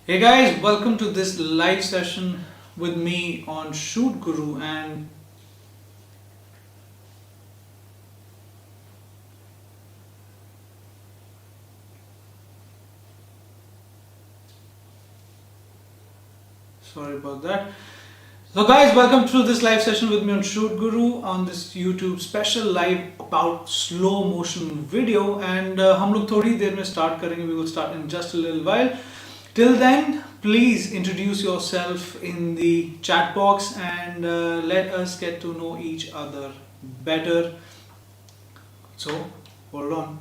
Hey guys, welcome to this live session with me on Shoot Guru. And sorry about that. So guys, welcome to this live session with me on Shoot Guru on this YouTube special live about slow motion video. And हम लोग थोड़ी देर में start करेंगे. We will start in just a little while. Till then, please introduce yourself in the chat box and let us get to know each other better. So, hold on.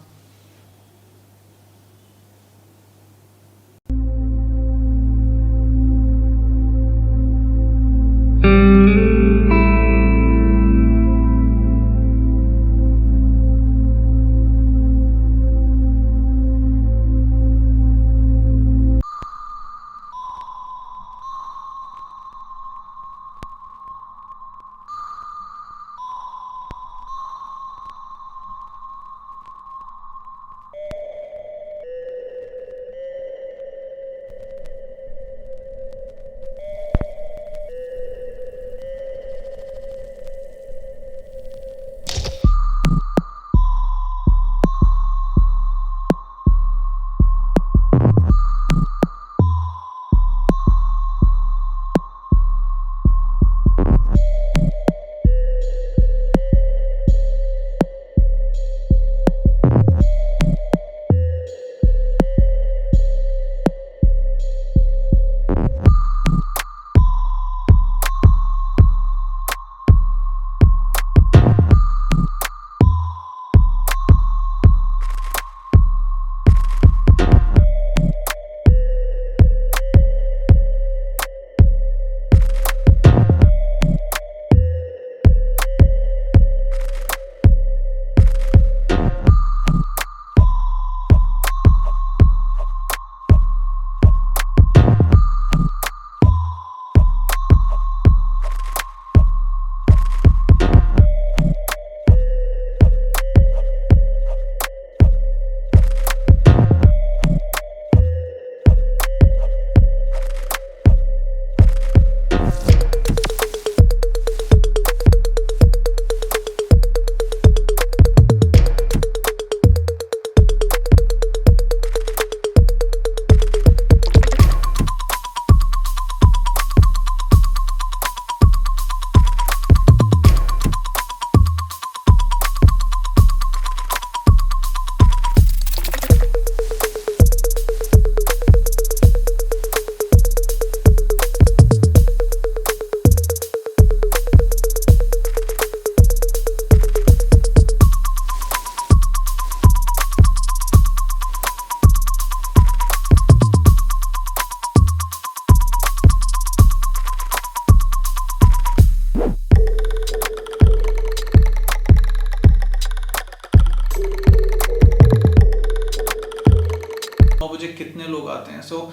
मुझे कितने लोग आते हैं. So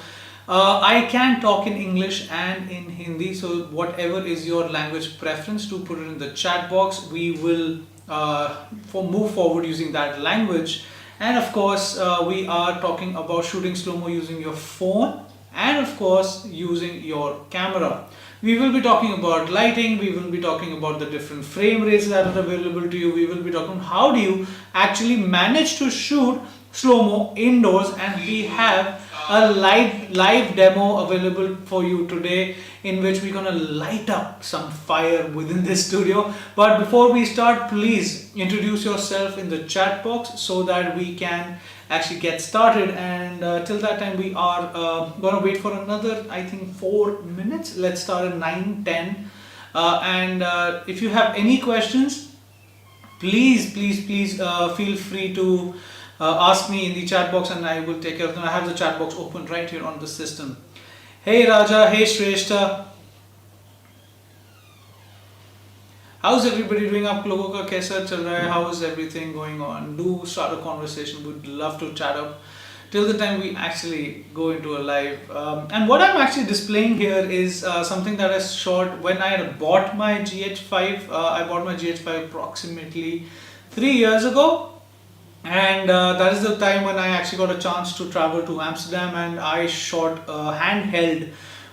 I can talk in English and in Hindi, so whatever is your language preference, to put it in the chat box. We will move forward using that language. And of course we are talking about shooting slow-mo using your phone and of course using your camera. We will be talking about lighting, we will be talking about the different frame rates that are available to you. We will be talking how do you actually manage to shoot slow-mo indoors, and we have a live demo available for you today in which we're gonna light up some fire within this studio. But before we start, please introduce yourself in the chat box so that we can actually get started. And till that time we are gonna wait for another, I think, 4 minutes. Let's start at 9:10. And if you have any questions, please feel free to ask me in the chat box and I will take care of them. I have the chat box open right here on the system. Hey Raja, hey Shrestha. How's everybody doing? आप लोगों का कैसा चल रहा है? How is everything going on? Do start a conversation. We'd love to chat up till the time we actually go into a live. And what I'm actually displaying here is something that I shot when I had bought my GH5. I bought my GH5 approximately 3 years ago. And that is the time when I actually got a chance to travel to Amsterdam, and I shot a handheld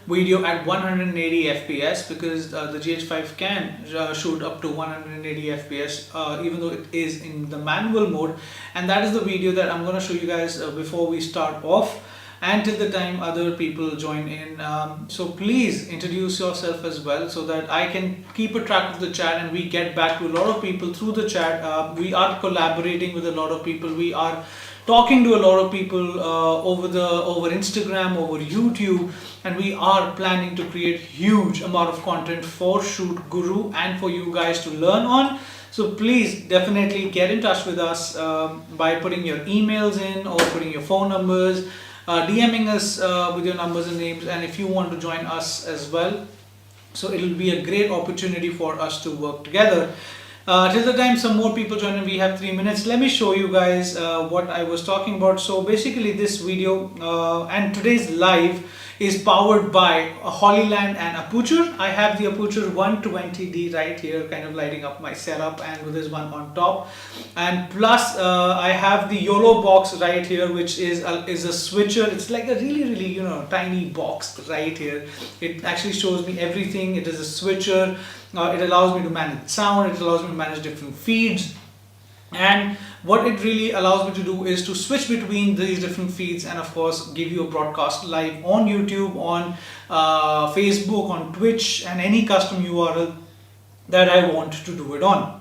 video at 180 fps, because the GH5 can shoot up to 180 fps, even though it is in the manual mode. And that is the video that I'm going to show you guys before we start off, and till the time other people join in. So please introduce yourself as well, so that I can keep a track of the chat and we get back to a lot of people through the chat. We are collaborating with a lot of people. We are talking to a lot of people over Instagram, over YouTube, and we are planning to create huge amount of content for Shoot Guru and for you guys to learn on. So please definitely get in touch with us by putting your emails in or putting your phone numbers, DMing us with your numbers and names, and if you want to join us as well. So it will be a great opportunity for us to work together. Till the time some more people join in, we have 3 minutes. Let me show you guys what I was talking about. So basically this video and today's live is powered by Hollyland and Aputure. I have the Aputure 120D right here, kind of lighting up my setup, and with this one on top. And plus I have the YOLO box right here, which is a switcher. It's like a really tiny box right here. It actually shows me everything. It is a switcher. It allows me to manage sound. It allows me to manage different feeds. And what it really allows me to do is to switch between these different feeds, and of course give you a broadcast live on YouTube, on Facebook, on Twitch, and any custom URL that I want to do it on.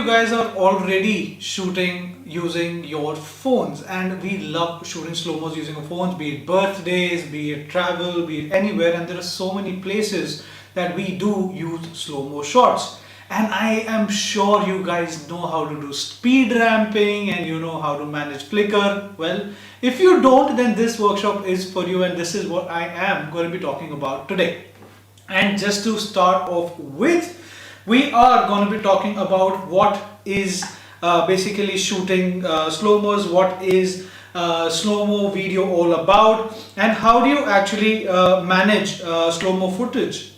Guys are already shooting using your phones, and we love shooting slow-mos using our phones, be it birthdays, be it travel, be it anywhere, and there are so many places that we do use slow-mo shots. And I am sure you guys know how to do speed ramping, and you know how to manage flicker. Well, if you don't, then this workshop is for you, and this is what I am going to be talking about today. And just to start off with, we are going to be talking about what is basically shooting slow-mos, what is slow-mo video all about, and how do you actually manage slow-mo footage.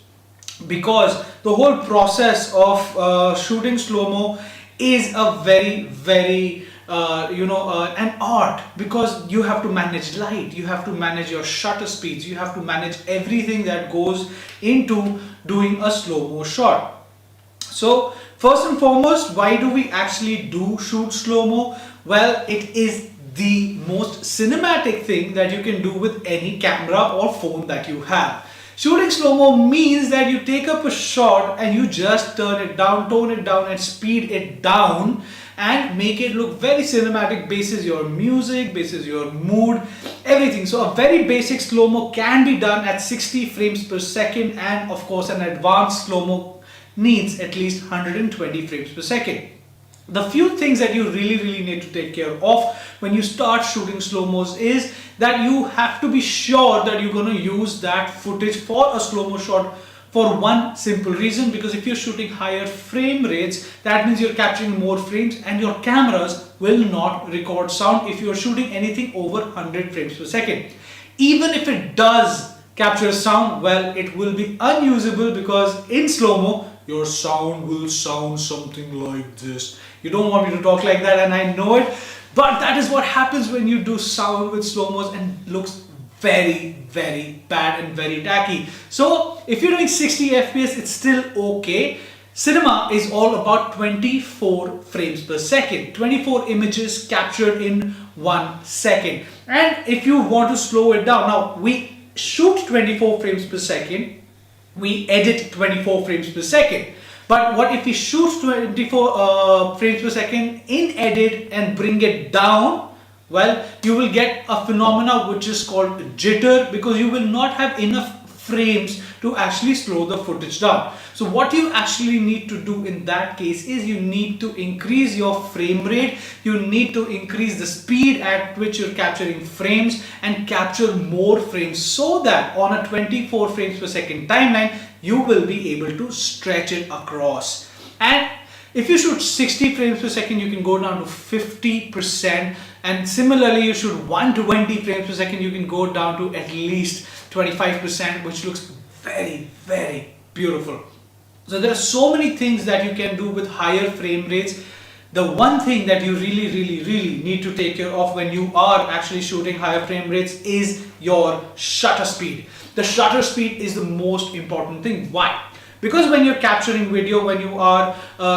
Because the whole process of shooting slow-mo is a very an art, because you have to manage light, you have to manage your shutter speeds, you have to manage everything that goes into doing a slow-mo shot. So first and foremost, why do we actually shoot slow-mo? Well, it is the most cinematic thing that you can do with any camera or phone that you have. Shooting slow-mo means that you take up a shot and you just turn it down, tone it down and speed it down and make it look very cinematic, bases your music, bases your mood, everything. So a very basic slow-mo can be done at 60 frames per second, and of course an advanced slow-mo needs at least 120 frames per second. The few things that you really need to take care of when you start shooting slow-mos is that you have to be sure that you're going to use that footage for a slow-mo shot, for one simple reason, because if you're shooting higher frame rates, that means you're capturing more frames and your cameras will not record sound if you're shooting anything over 100 frames per second. Even if it does capture sound, well, it will be unusable, because in slow-mo your sound will sound something like this. You don't want me to talk like that, and I know it, but that is what happens when you do sound with slow-mos, and looks very bad and very tacky. So if you're doing 60 FPS, it's still okay. Cinema is all about 24 frames per second, 24 images captured in 1 second. And if you want to slow it down, now we shoot 24 frames per second, we edit 24 frames per second. But what if we shoot 24 frames per second in edit and bring it down? Well, you will get a phenomena which is called jitter, because you will not have enough frames to actually slow the footage down. So what you actually need to do in that case is you need to increase your frame rate, you need to increase the speed at which you're capturing frames and capture more frames, so that on a 24 frames per second timeline, you will be able to stretch it across. And if you shoot 60 frames per second, you can go down to 50%. And similarly, you shoot 120 frames per second, you can go down to at least 25%, which looks very beautiful. So there are so many things that you can do with higher frame rates. The one thing that you really need to take care of when you are actually shooting higher frame rates is your shutter speed. The shutter speed is the most important thing. Why? Because when you're capturing video, when you are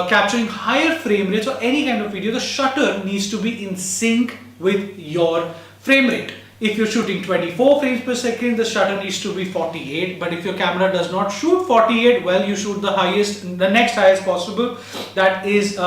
capturing higher frame rates or any kind of video, the shutter needs to be in sync with your frame rate. If you're shooting 24 frames per second, the shutter needs to be 48. But if your camera does not shoot 48, well, you shoot the next highest possible, that is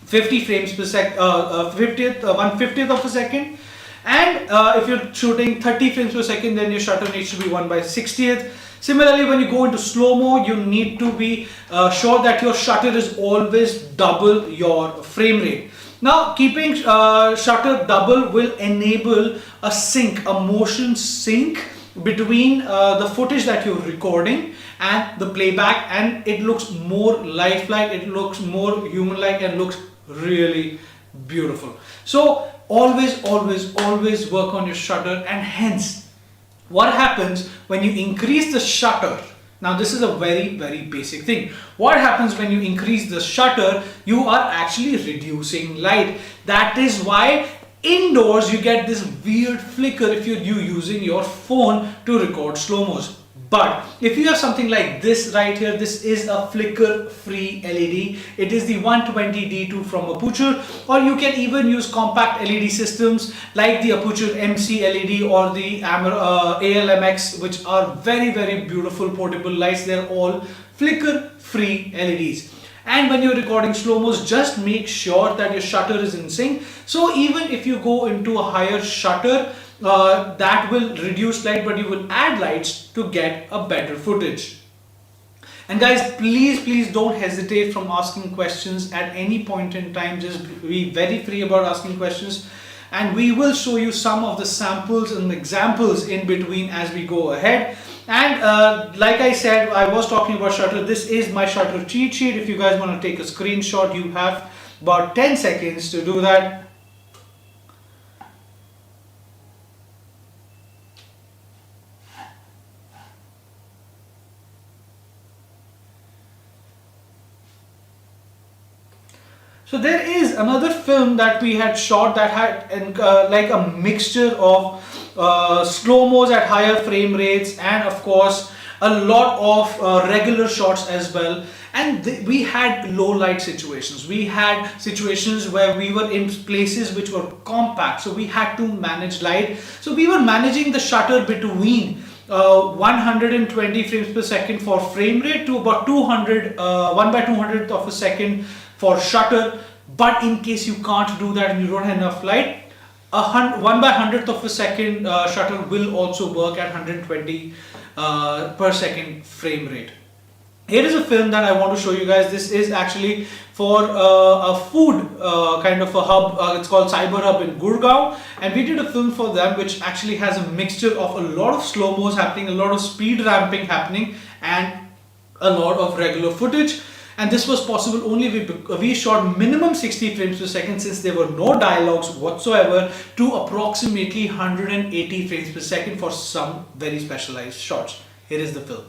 50 frames per second, 1/50th of a second. And if you're shooting 30 frames per second, then your shutter needs to be 1/60th. Similarly, when you go into slow-mo, you need to be sure that your shutter is always double your frame rate. Now, keeping shutter double will enable a sync, a motion sync between the footage that you're recording and the playback, and it looks more lifelike, it looks more human-like, and looks really beautiful. So always work on your shutter. And hence, what happens when you increase the shutter? Now this is a very basic thing. What happens when you increase the shutter? You are actually reducing light. That is why indoors you get this weird flicker if you're using your phone to record slow-mos. But if you have something like this right here, this is a flicker free LED. It is the 120D2 from Aputure, or you can even use compact LED systems like the Aputure MC LED or the ALMX, which are very beautiful portable lights. They're all flicker free LEDs. And when you're recording slow-mos, just make sure that your shutter is in sync. So even if you go into a higher shutter, that will reduce light, but you will add lights to get a better footage. And guys, please don't hesitate from asking questions at any point in time. Just be very free about asking questions. and we will show you some of the samples and examples in between as we go ahead. And like I said, I was talking about Shutter. This is my Shutter cheat sheet. If you guys want to take a screenshot, you have about 10 seconds to do that. So there is another film that we had shot that had like a mixture of slow-mos at higher frame rates, and of course a lot of regular shots as well. And we had low light situations. We had situations where we were in places which were compact, so we had to manage light. So we were managing the shutter between 120 frames per second for frame rate to about 200, 1/200th of a second for shutter. But in case you can't do that and you don't have enough light, 1/100th of a second shutter will also work at 120 per second frame rate. Here is a film that I want to show you guys. This is actually for a food kind of a hub. It's called Cyber Hub in Gurgaon, and we did a film for them which actually has a mixture of a lot of slow-mos happening, a lot of speed ramping happening, and a lot of regular footage. And this was possible only we shot minimum 60 frames per second, since there were no dialogues whatsoever, to approximately 180 frames per second for some very specialized shots. Here is the film.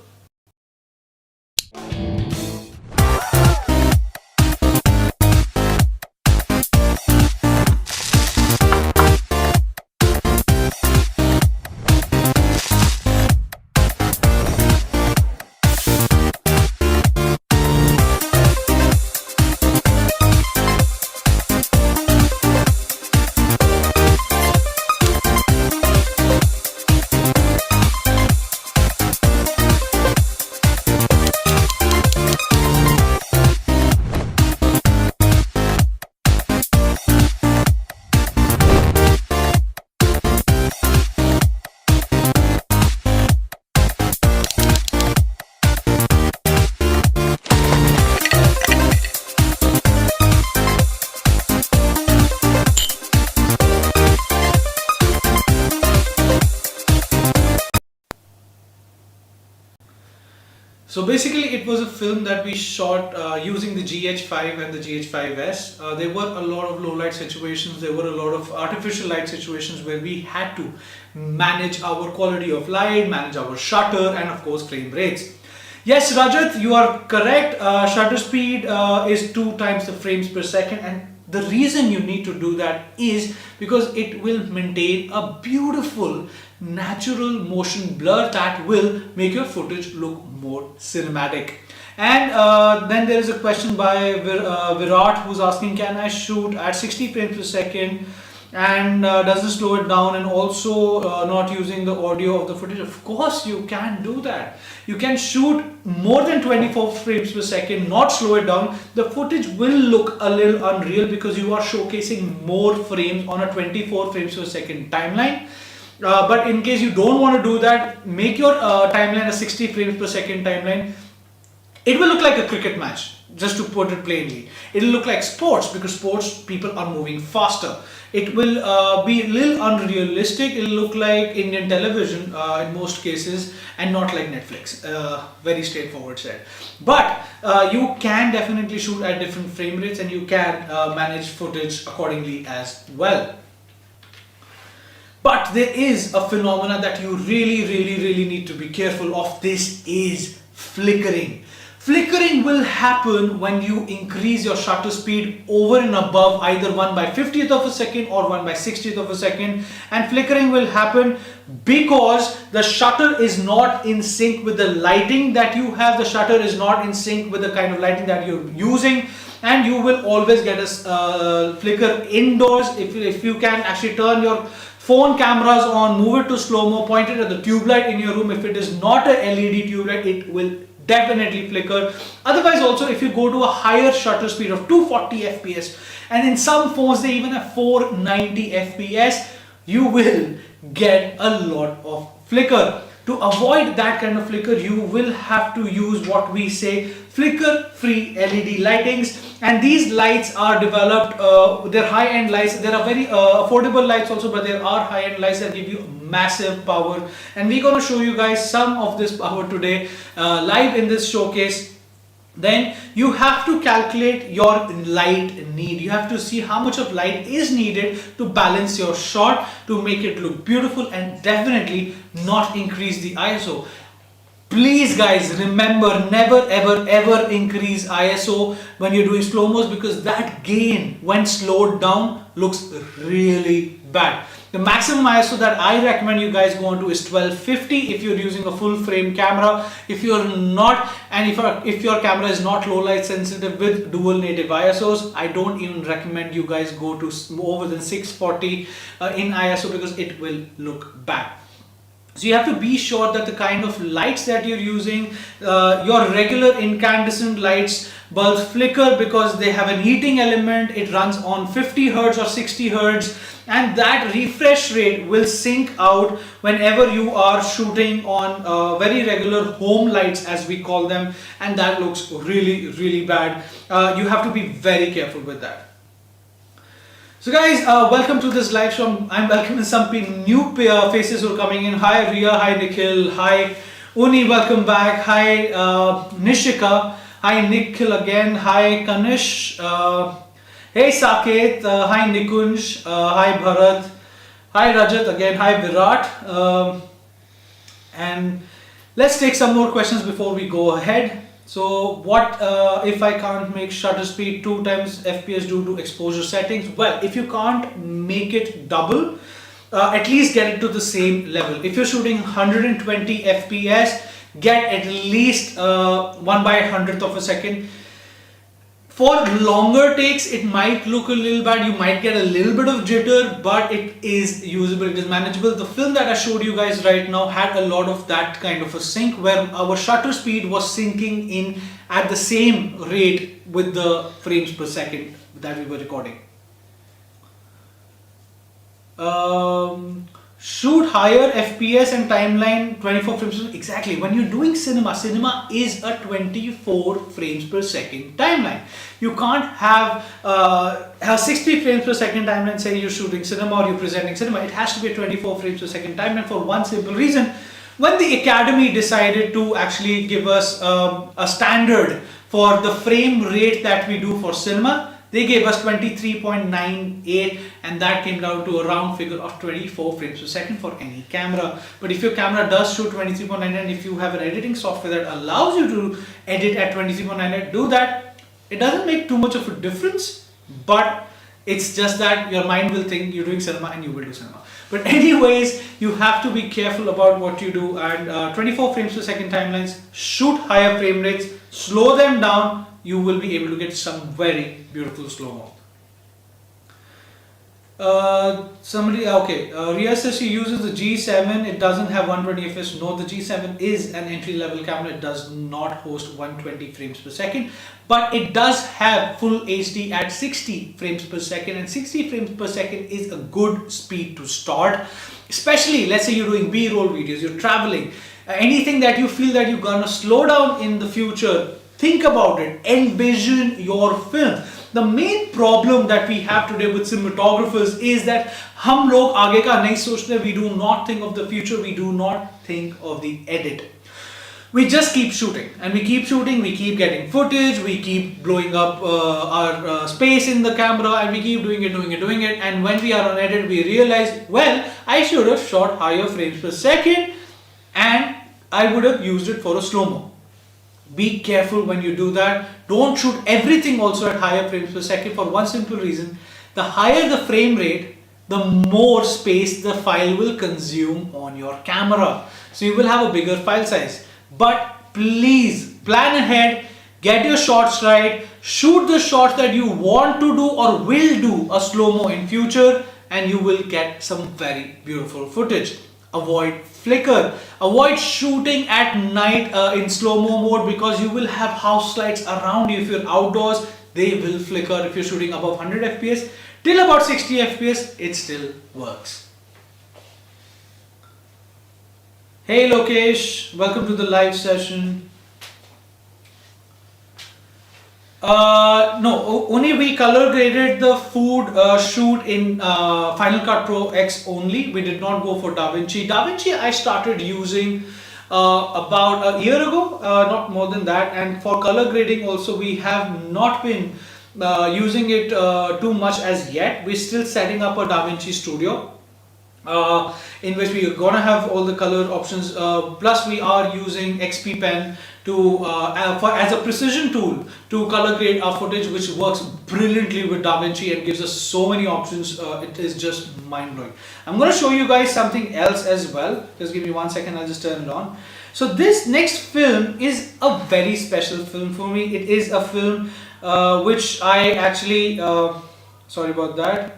So basically it was a film that we shot using the GH5 and the GH5S. There were a lot of low light situations, there were a lot of artificial light situations where we had to manage our quality of light, manage our shutter, and of course frame rates. Yes, Rajat, you are correct. Shutter speed is 2 times the frames per second, and the reason you need to do that is because it will maintain a beautiful natural motion blur that will make your footage look more cinematic. And then there is a question by Virat, who's asking, can I shoot at 60 frames per second and does this slow it down, and also not using the audio of the footage? Of course you can do that. You can shoot more than 24 frames per second, not slow it down. The footage will look a little unreal because you are showcasing more frames on a 24 frames per second timeline. But in case you don't want to do that, make your timeline a 60 frames per second timeline. It will look like a cricket match, just to put it plainly. It will look like sports, because sports people are moving faster. It will be a little unrealistic. It will look like Indian television in most cases, and not like Netflix. Very straightforward said. But you can definitely shoot at different frame rates, and you can manage footage accordingly as well. But there is a phenomena that you really need to be careful of. This is flickering. Flickering will happen when you increase your shutter speed over and above either 1/50th of a second or 1/60th of a second. And flickering will happen because the shutter is not in sync with the lighting that you have. The shutter is not in sync with the kind of lighting that you're using. And you will always get a flicker indoors. If you can actually turn your phone cameras on, move it to slow-mo, point it at the tube light in your room. If it is not a LED tube light, it will definitely flicker. Otherwise also, if you go to a higher shutter speed of 240 fps, and in some phones they even have 490 fps, you will get a lot of flicker. To avoid that kind of flicker, you will have to use what we say flicker free LED lightings, and these lights are developed, they're high-end lights. There are very affordable lights also, but there are high-end lights that give you massive power, and we're going to show you guys some of this power today live in this showcase. Then you have to calculate your light need. You have to see how much of light is needed to balance your shot, to make it look beautiful, and definitely not increase the ISO. Please guys, remember, never ever ever increase ISO when you're doing slow-mos, because that gain when slowed down looks really bad. The maximum ISO that I recommend you guys go on to is 1250 if you're using a full frame camera. If you're not, and if your camera is not low light sensitive with dual native ISOs, I don't even recommend you guys go to over than 640 in ISO, because it will look bad. So you have to be sure that the kind of lights that you're using, your regular incandescent lights, bulbs flicker because they have an heating element. It runs on 50 Hz or 60 Hz, and that refresh rate will sync out whenever you are shooting on very regular home lights, as we call them, and that looks really bad. You have to be very careful with that. So guys, welcome to this live show. I'm welcoming some new faces who are coming in. Hi Ria, hi Nikhil, hi Uni, welcome back. Hi Nishika, hi Nikhil again, hi Kanish, hey Saket, hi Nikunj, hi Bharat, hi Rajat again, hi Virat. And let's take some more questions before we go ahead. So what if I can't make shutter speed 2 times FPS due to exposure settings? Well, if you can't make it double, at least get it to the same level. If you're shooting 120 FPS, get at least 1/100th of a second. For longer takes, it might look a little bad. You might get a little bit of jitter, but it is usable, it is manageable. The film that I showed you guys right now had a lot of that kind of a sync, where our shutter speed was syncing in at the same rate with the frames per second that we were recording. Shoot higher FPS and timeline 24 frames per second. Exactly. When you're doing cinema is a 24 frames per second timeline. You can't have 60 frames per second timeline, say you're shooting cinema or you're presenting cinema. It has to be a 24 frames per second timeline for one simple reason. When the Academy decided to actually give us a standard for the frame rate that we do for cinema, they gave us 23.98, and that came down to a round figure of 24 frames per second for any camera. But if your camera does shoot 23.98, and if you have an editing software that allows you to edit at 23.98, do that. It doesn't make too much of a difference, but it's just that your mind will think you're doing cinema and you will do cinema. But anyways, you have to be careful about what you do, and 24 frames per second timelines, shoot higher frame rates, slow them down, you will be able to get some very beautiful slow-mo. Ria says she uses the G7, it doesn't have 120 FPS. No, the G7 is an entry-level camera, it does not host 120 frames per second, but it does have full HD at 60 frames per second, and 60 frames per second is a good speed to start, especially let's say you're doing B-roll videos, you're traveling, anything that you feel that you're gonna slow down in the future. Think about it, envision your film. The main problem that we have today with cinematographers is that हम लोग आगे का नहीं सोचते. We do not think of the future. We do not think of the edit. We just keep shooting, and we keep shooting. We keep getting footage. We keep blowing up our space in the camera, and we keep doing it. And when we are on edit, we realize, well, I should have shot higher frames per second, and I would have used it for a slow-mo. Be careful when you do that. Don't shoot everything also at higher frames per second, for one simple reason. The higher the frame rate, the more space the file will consume on your camera. So you will have a bigger file size. But please plan ahead, get your shots right, shoot the shots that you want to do or will do a slow-mo in future, and you will get some very beautiful footage. Avoid flicker. Avoid shooting at night in slow-mo mode, because you will have house lights around you. If you're outdoors, they will flicker. If you're shooting above 100 FPS, till about 60 FPS, it still works. Hey Lokesh, welcome to the live session. No, only we color graded the food shoot in Final Cut Pro X only. We did not go for DaVinci. DaVinci I started using about a year ago, not more than that. And for color grading also, we have not been using it too much as yet. We're still setting up a DaVinci Studio. In which we are gonna have all the color options. Plus, we are using XP Pen to as a precision tool to color grade our footage, which works brilliantly with DaVinci and gives us so many options. It is just mind blowing. I'm gonna show you guys something else as well. Just give me 1 second. I'll just turn it on. So this next film is a very special film for me. It is a film which I actually sorry about that.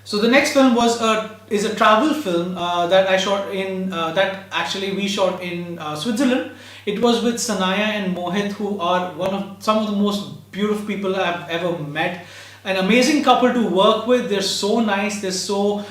So the next film is a travel film that I shot in that actually we shot in Switzerland. It was with Sanaya and Mohit, who are some of the most beautiful people I've ever met. An amazing couple to work with. They're so nice. They're so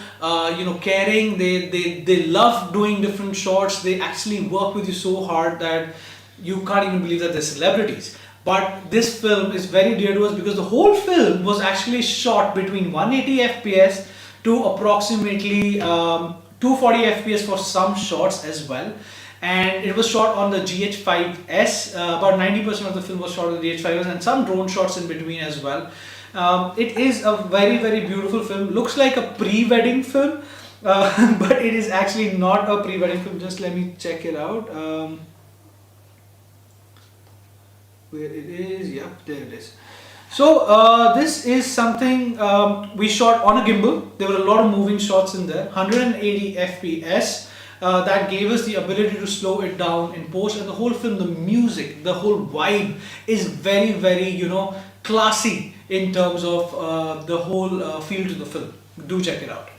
caring. They love doing different shots. They actually work with you so hard that you can't even believe that they're celebrities. But this film is very dear to us because the whole film was actually shot between 180 fps to approximately 240 fps for some shots as well. And it was shot on the GH5S. About 90% of the film was shot on the GH5S and some drone shots in between as well. It is a very, very beautiful film. Looks like a pre-wedding film, but it is actually not a pre-wedding film. Just let me check it out. Where it is, yep, there it is. So this is something we shot on a gimbal. There were a lot of moving shots in there, 180 fps. That gave us the ability to slow it down in post, and the whole film, the music, the whole vibe is very, very classy in terms of the whole feel to the film. Do check it out.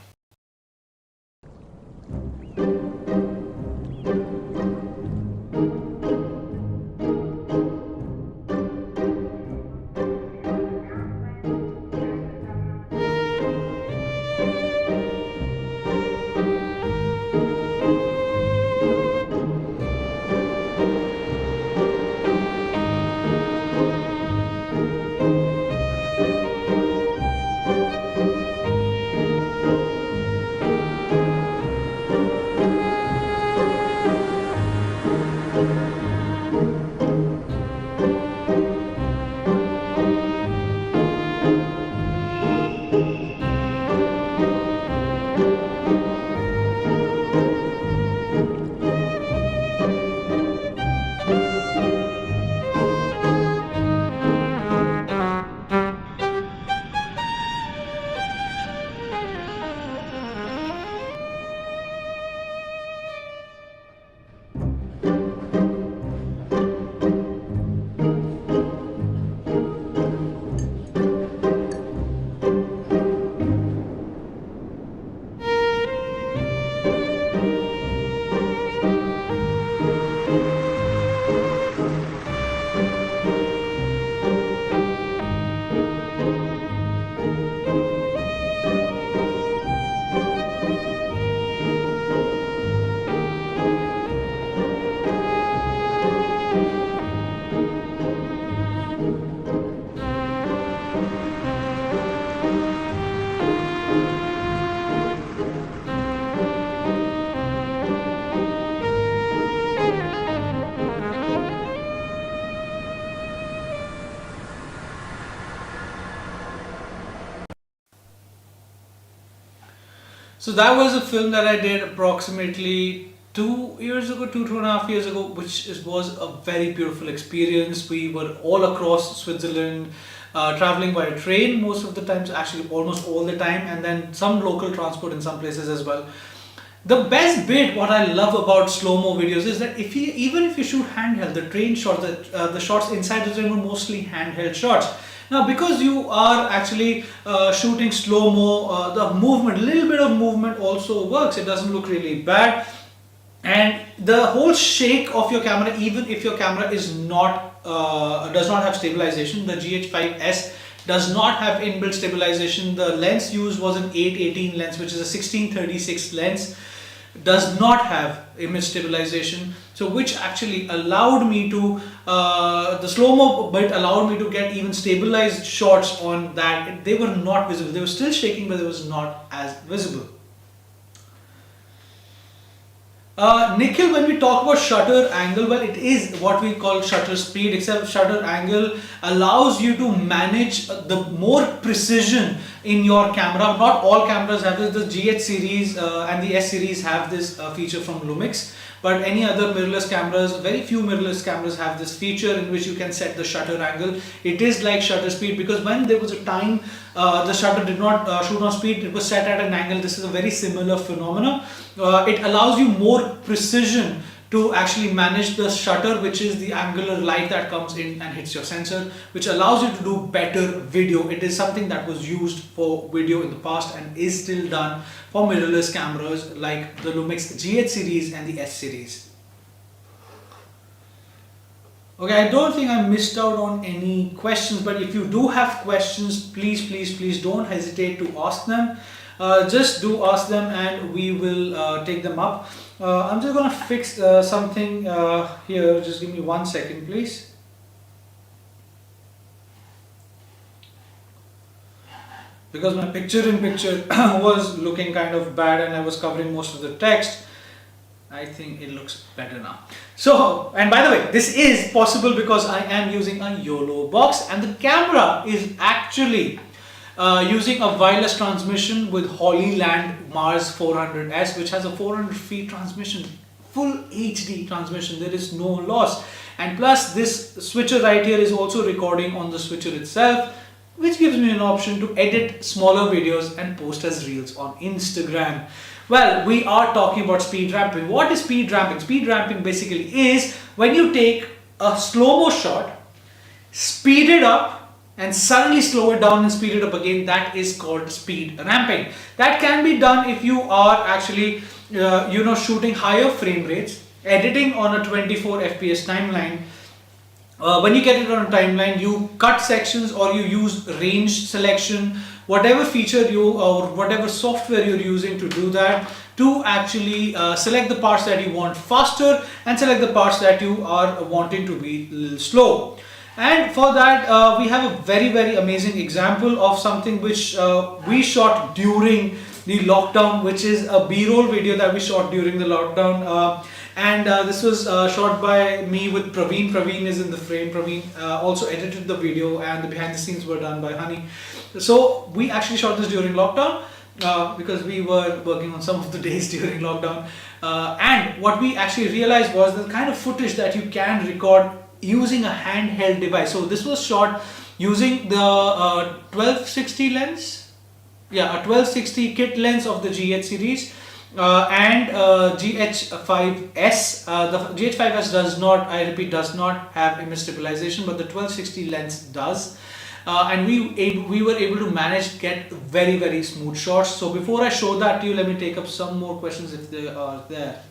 So that was a film that I did approximately 2 years ago, 2.5 years ago, which was a very beautiful experience. We were all across Switzerland, traveling by train most of the times, actually almost all the time, and then some local transport in some places as well. The best bit, what I love about slow-mo videos is that even if you shoot handheld, the train shots, the shots inside the train were mostly handheld shots. Now, because you are actually shooting slow-mo, the movement, a little bit of movement also works. It doesn't look really bad. And the whole shake of your camera, even if your camera is not does not have stabilization, the GH5S does not have inbuilt stabilization. The lens used was an 818 lens, which is a 1636 lens. does not have image stabilization, so which actually allowed me to the slow-mo bit allowed me to get even stabilized shots on that. They were not visible, they were still shaking, but it was not as visible. Nikhil, when we talk about shutter angle, well, it is what we call shutter speed, except shutter angle allows you to manage the more precision in your camera. Not all cameras have this. The GH series and the S series have this feature from Lumix, but any other mirrorless cameras, very few mirrorless cameras have this feature in which you can set the shutter angle. It is like shutter speed, because when there was a time the shutter did not shoot on speed, it was set at an angle. This is a very similar phenomena. It allows you more precision to actually manage the shutter, which is the angular light that comes in and hits your sensor, which allows you to do better video. It is something that was used for video in the past and is still done for mirrorless cameras like the Lumix GH series and the S series. Okay, I don't think I missed out on any questions, but if you do have questions, please don't hesitate to ask them. Just do ask them and we will take them up. I'm just gonna fix something here. Just give me 1 second, please. Because my picture-in-picture was looking kind of bad and I was covering most of the text, I think it looks better now. So, and by the way, this is possible because I am using a YOLO box and the camera is actually using a wireless transmission with Hollyland Mars 400S, which has a 400 feet transmission, full HD transmission. There is no loss, and plus this switcher right here is also recording on the switcher itself, which gives me an option to edit smaller videos and post as reels on Instagram. Well, we are talking about speed ramping. What is speed ramping? Speed ramping basically is when you take a slow-mo shot, speed it up, and suddenly slow it down and speed it up again. That is called speed ramping. That can be done if you are actually shooting higher frame rates, editing on a 24 FPS timeline. When you get it on a timeline, you cut sections or you use range selection, whatever feature you or whatever software you're using to do that, to actually select the parts that you want faster and select the parts that you are wanting to be a little slow. And for that we have a very amazing example of something which we shot during the lockdown, which is a B-roll video that we shot during the lockdown, and this was shot by me with Praveen. Praveen is in the frame. Praveen also edited the video and the behind the scenes were done by Honey. So we actually shot this during lockdown because we were working on some of the days during lockdown, and what we actually realized was the kind of footage that you can record using a handheld device. So this was shot using the 1260 lens, a 1260 kit lens of the GH series and GH5S. The GH5S does not, I repeat, does not have image stabilization, but the 1260 lens does. And we were able to manage get very smooth shots. So before I show that to you, let me take up some more questions if they are there.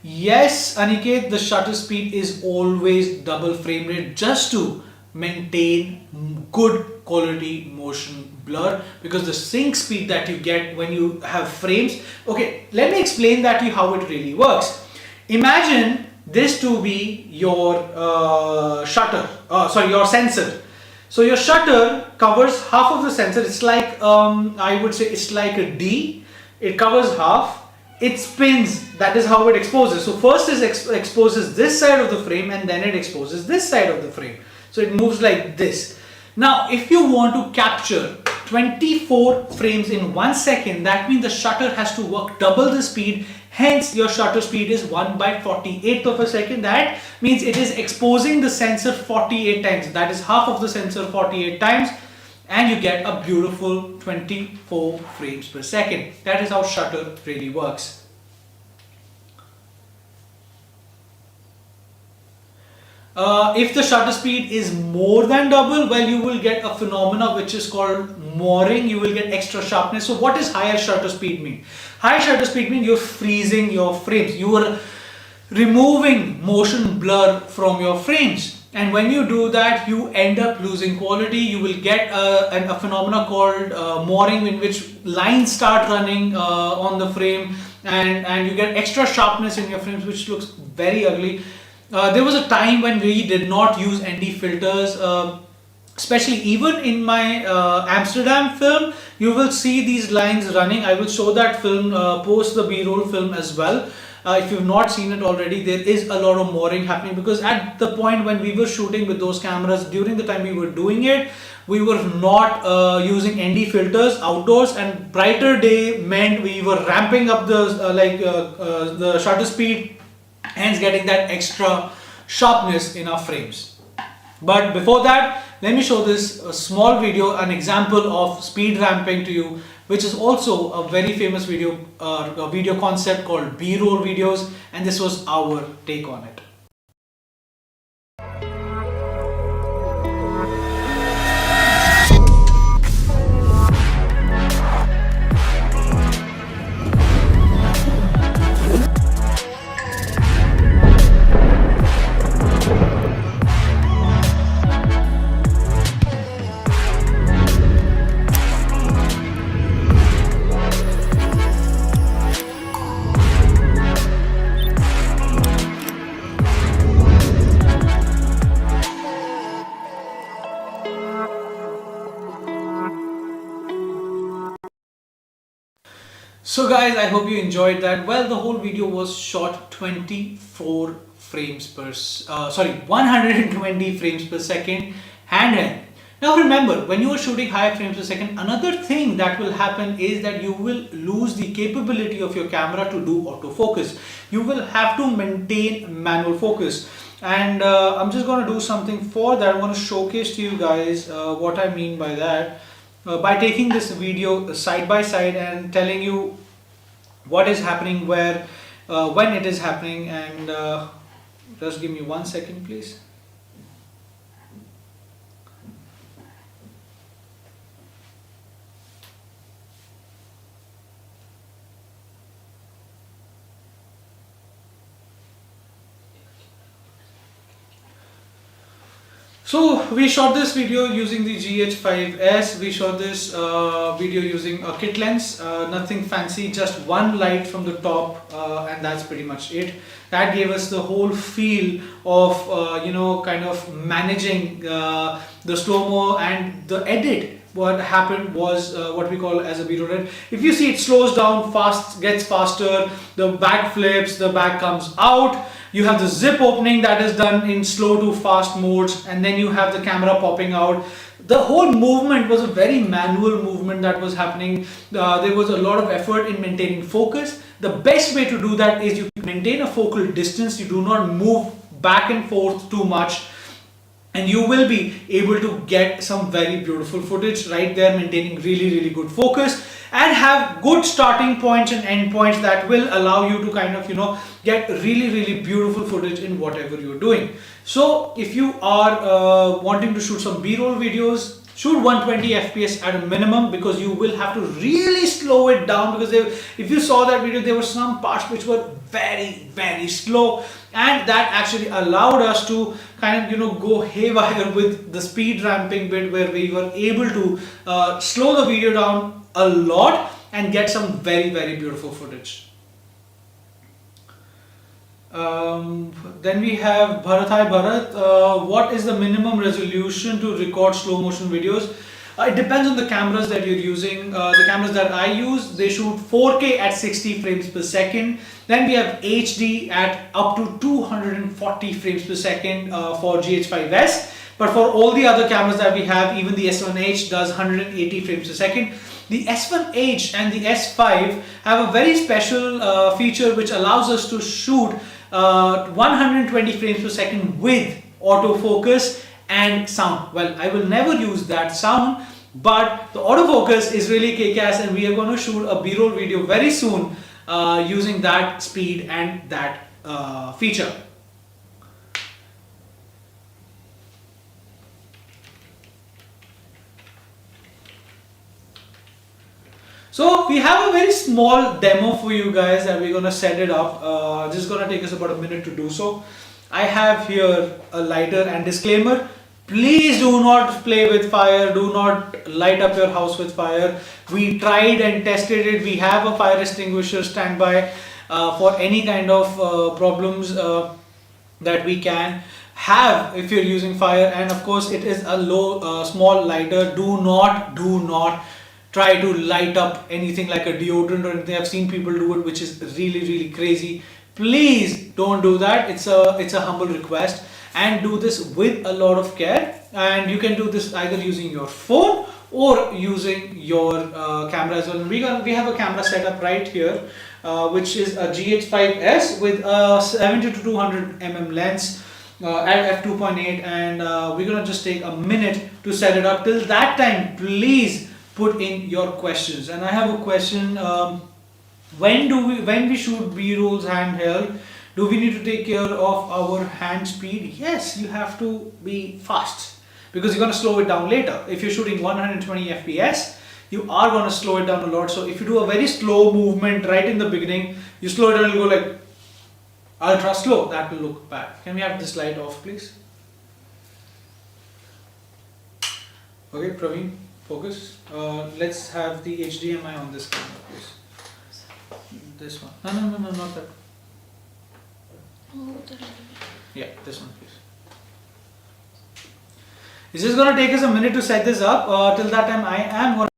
Yes, Aniket, the shutter speed is always double frame rate just to maintain good quality motion blur, because the sync speed that you get when you have frames. Okay, let me explain that to you how it really works. Imagine this to be your your sensor. So your shutter covers half of the sensor. It's like I would say it's like a D. It covers half. It spins. That is how it exposes. So first it exposes this side of the frame and then it exposes this side of the frame. So it moves like this. Now if you want to capture 24 frames in 1 second, that means the shutter has to work double the speed. Hence your shutter speed is 1/48 of a second. That means it is exposing the sensor 48 times. That is half of the sensor 48 times, and you get a beautiful 24 frames per second. That is how shutter really works. If the shutter speed is more than double, well, you will get a phenomena which is called mooring. You will get extra sharpness. So what does higher shutter speed mean? Higher shutter speed means you're freezing your frames. You are removing motion blur from your frames. and when you do that, you end up losing quality. You will get a phenomena called mooring, in which lines start running on the frame, and you get extra sharpness in your frames, which looks very ugly. There was a time when we did not use ND filters. Especially even in my Amsterdam film, you will see these lines running. I will show that film post the B-roll film as well. If you've not seen it already, there is a lot of mooring happening, because at the point when we were shooting with those cameras, during the time we were doing it, we were not using ND filters outdoors, and brighter day meant we were ramping up the shutter speed, hence getting that extra sharpness in our frames. But before that, let me show this small video, an example of speed ramping to you, which is also a very famous video, a video concept called B-roll videos, and this was our take on it. So guys, I hope you enjoyed that. Well, the whole video was shot 24 frames per, 120 frames per second handheld. Now remember, when you are shooting higher frames per second, another thing that will happen is that you will lose the capability of your camera to do autofocus. You will have to maintain manual focus. And I'm just going to do something for that. I'm going to showcase to you guys what I mean by that. By taking this video side by side and telling you what is happening where, when it is happening, and just give me 1 second please. So we shot this video using the GH5S. We shot this video using a kit lens, nothing fancy, just one light from the top, and that's pretty much it. That gave us the whole feel of kind of managing the slow-mo and the edit. What happened was what we call as a B-roll edit. If you see, it slows down, fast, gets faster, the back flips, the back comes out. You have the zip opening that is done in slow to fast modes, and then you have the camera popping out. The whole movement was a very manual movement that was happening. There was a lot of effort in maintaining focus. The best way to do that is you maintain a focal distance. You do not move back and forth too much, and you will be able to get some very beautiful footage right there, maintaining really good focus, and have good starting points and end points that will allow you to kind of get really beautiful footage in whatever you're doing. So if you are wanting to shoot some B-roll videos, shoot 120 FPS at a minimum, because you will have to really slow it down, because if you saw that video, there were some parts which were very slow, and that actually allowed us to kind of go haywire with the speed ramping bit, where we were able to slow the video down a lot and get some very beautiful footage. Then we have Bharat. Hi Bharat, what is the minimum resolution to record slow motion videos? It depends on the cameras that you're using. The cameras that I use, they shoot 4K at 60 frames per second. Then we have HD at up to 240 frames per second for GH5S. But for all the other cameras that we have, even the S1H does 180 frames per second. The S1H and the S5 have a very special feature which allows us to shoot 120 frames per second with autofocus and sound. Well, I will never use that sound, but the autofocus is really kick-ass, and we are going to shoot a B-roll video very soon using that speed and that feature. So we have a very small demo for you guys that we're going to set it up. This is going to take us about a minute to do so. I have here a lighter and disclaimer. Please do not play with fire. Do not light up your house with fire. We tried and tested it. We have a fire extinguisher standby for any kind of problems that we can have if you're using fire. And of course, it is a small lighter. Do not try to light up anything like a deodorant or anything. I've seen people do it, which is really crazy. Please don't do that. It's a humble request, and do this with a lot of care. And you can do this either using your phone or using your camera as well. And we have a camera setup right here, which is a GH5S with a 70 to 200 mm lens at f2.8, and we're gonna just take a minute to set it up. Till that time, please put in your questions. And I have a question. When we shoot B-rolls handheld, do we need to take care of our hand speed? Yes, you have to be fast, because you're going to slow it down later. If you're shooting 120 fps, you are going to slow it down a lot. So if you do a very slow movement right in the beginning, you slow it down, it'll go like ultra slow. That will look bad. Can we have this light off, please? Okay, Praveen, focus. Let's have the HDMI on this camera, please. This one. No, not that. Yeah, this one, please. It's just gonna take us a minute to set this up. Till that time, I am gonna.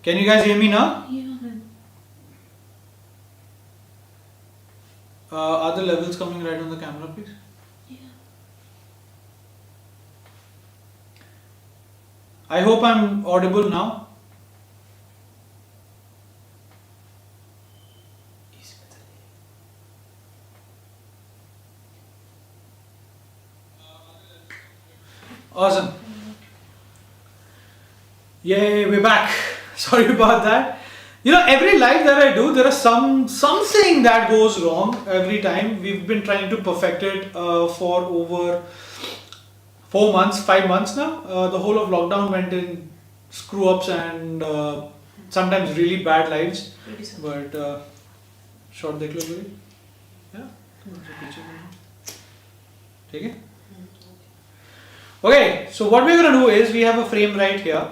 Can you guys hear me now? Yeah. Are the levels coming right on the camera, please? Yeah. I hope I'm audible now. Awesome. Yay, we're back. Sorry about that. You know, every live that I do, there is something that goes wrong every time. We've been trying to perfect it for over 4 months, 5 months now. The whole of lockdown went in screw ups and sometimes really bad lives. But short dekh lo bhai. Yeah. Take it. Okay, so what we're gonna do is we have a frame right here.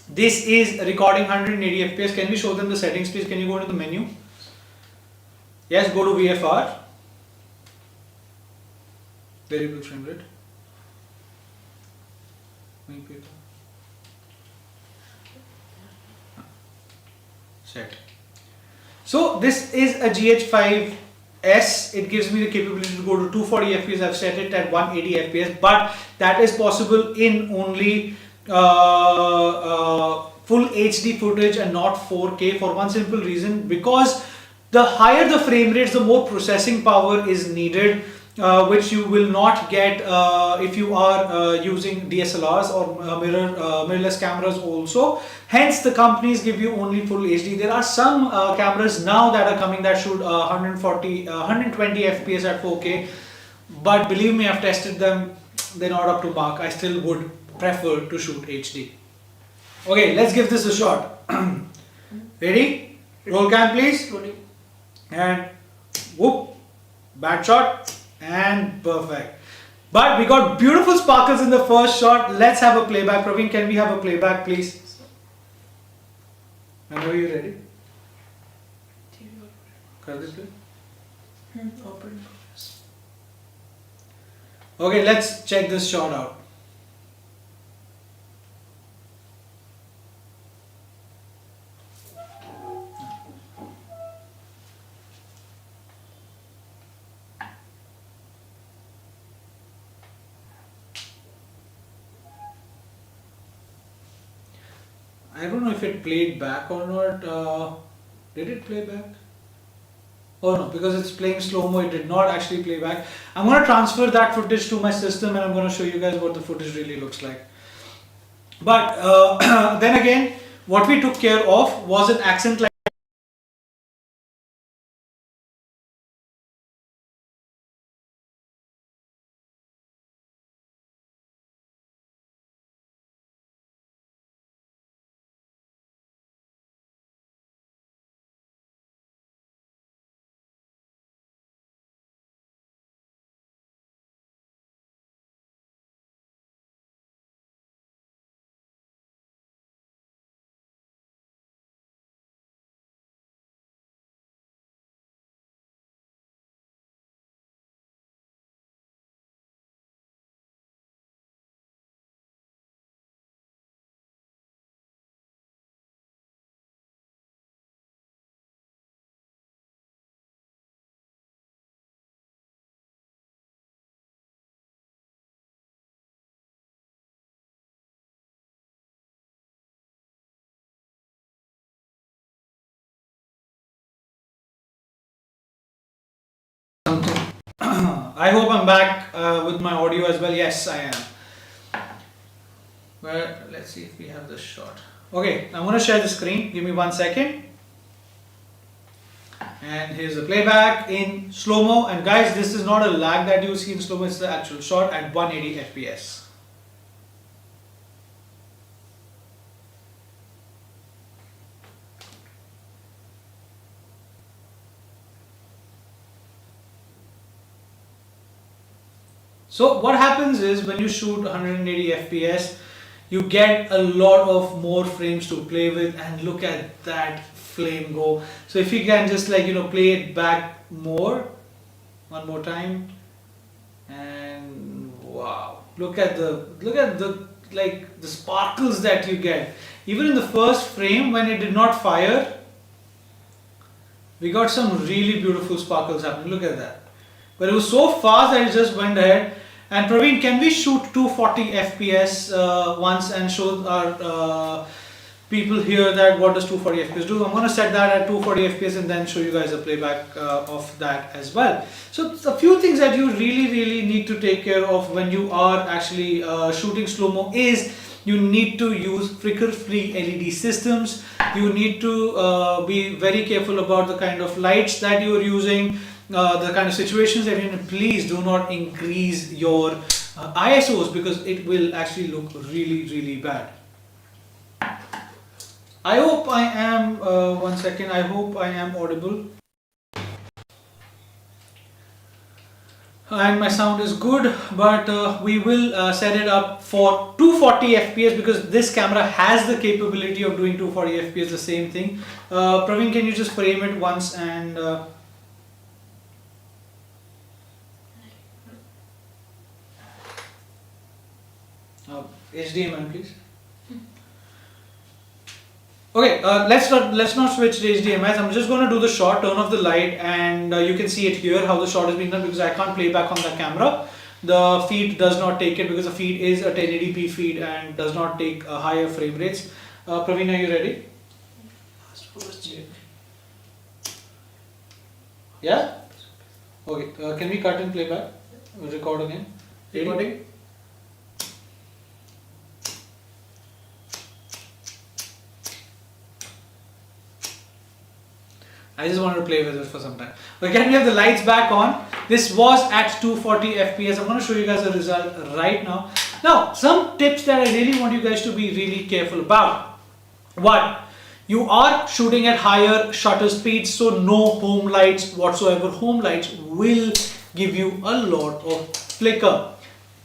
This is recording 180 fps. Can we show them the settings, please? Can you go to the menu? Yes, go to VFR. Variable frame rate. Set. So this is a GH5S. It gives me the capability to go to 240 fps. I've set it at 180 fps, but that is possible in only full HD footage and not 4K, for one simple reason: because the higher the frame rates, the more processing power is needed, which you will not get if you are using DSLRs or mirrorless cameras also. Hence, the companies give you only full HD. There are some cameras now that are coming that shoot 120 FPS at 4K, but believe me, I've tested them. They're not up to mark. I still would prefer to shoot HD. Okay, let's give this a shot. Ready? Roll cam, please. And whoop, bad shot, and perfect. But we got beautiful sparkles in the first shot. Let's have a playback. Praveen, can we have a playback, please? Whenever you're ready. Okay, let's check this shot out. I don't know if it played back or not. Did it play back? Oh no, because it's playing slow-mo, it did not actually play back. I'm going to transfer that footage to my system and I'm going to show you guys what the footage really looks like. But then again, what we took care of was an accent like something. I hope I'm back with my audio as well. Yes, I am. Well, let's see if we have this shot. Okay, I'm going to share the screen. Give me 1 second. And here's the playback in slow-mo. And guys, this is not a lag that you see in slow-mo. It's the actual shot at 180 FPS. So what happens is when you shoot 180 FPS, you get a lot of more frames to play with, and look at that flame go. So if you can just play it back more, one more time, and wow, look at the the sparkles that you get. Even in the first frame when it did not fire, we got some really beautiful sparkles happening. Look at that. But it was so fast that it just went ahead. And Praveen, can we shoot 240 FPS once and show our people here that what does 240 FPS do? I'm going to set that at 240 FPS and then show you guys a playback of that as well. So a few things that you really need to take care of when you are actually shooting slow-mo is you need to use flicker-free LED systems. You need to be very careful about the kind of lights that you are using. The kind of situations that you're in. Please do not increase your ISOs because it will actually look really bad. I hope I am, 1 second, I hope I am audible. And my sound is good, but we will set it up for 240 FPS because this camera has the capability of doing 240 FPS, the same thing. Praveen, can you just frame it once and HDMI, please. Okay, let's not switch to HDMI. I'm just going to do the shot, turn off the light, and you can see it here how the shot is being done because I can't play back on the camera. The feed does not take it because the feed is a 1080p feed and does not take higher frame rates. Praveen, are you ready? Yeah? Okay, can we cut and play back? Record again. Recording. I just wanted to play with it for some time. But can we have the lights back on? This was at 240 FPS. I'm going to show you guys the result right now. Now, some tips that I really want you guys to be really careful about. One, you are shooting at higher shutter speeds, so no home lights whatsoever. Home lights will give you a lot of flicker.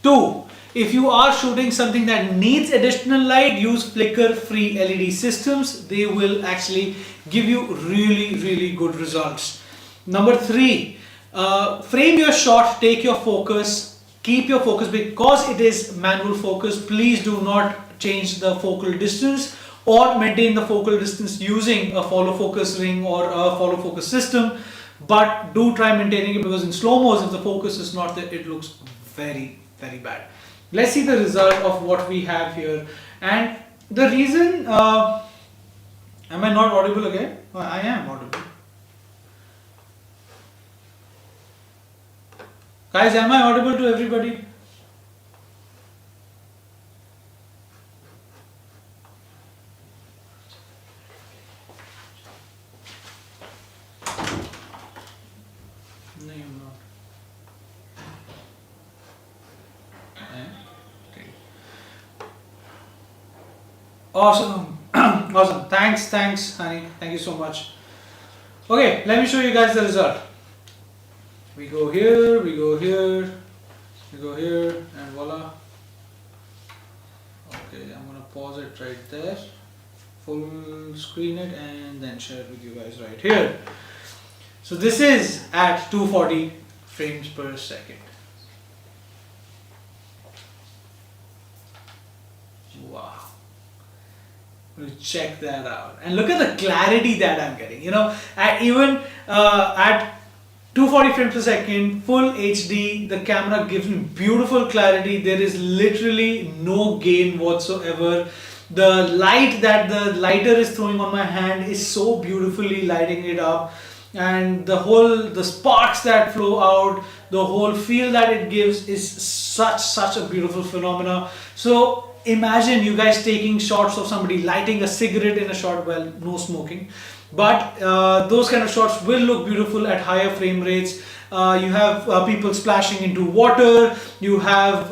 Two, if you are shooting something that needs additional light, use flicker free LED systems. They will actually give you really, really good results. Number three, frame your shot, take your focus, keep your focus because it is manual focus. Please do not change the focal distance or maintain the focal distance using a follow focus ring or a follow focus system, but do try maintaining it because in slow mos, if the focus is not there, it looks very, very bad. Let's see the result of what we have here. And the reason, am I not audible again? I am audible. Guys, am I audible to everybody? No, I'm not. Okay. Awesome. Awesome. Thanks, honey. Thank you so much. Okay, let me show you guys the result. We go here, we go here, we go here, and voila. Okay, I'm gonna pause it right there, full screen it, and then share it with you guys right here. So this is at 240 frames per second. Wow. Check that out, and look at the clarity that I'm getting. You know, even at 240 frames per second, full HD, the camera gives me beautiful clarity. There is literally no gain whatsoever. The light that the lighter is throwing on my hand is so beautifully lighting it up, and the sparks that flow out, the whole feel that it gives is such a beautiful phenomena. So imagine you guys taking shots of somebody lighting a cigarette in a shot, well, no smoking, but those kind of shots will look beautiful at higher frame rates. You have people splashing into water, you have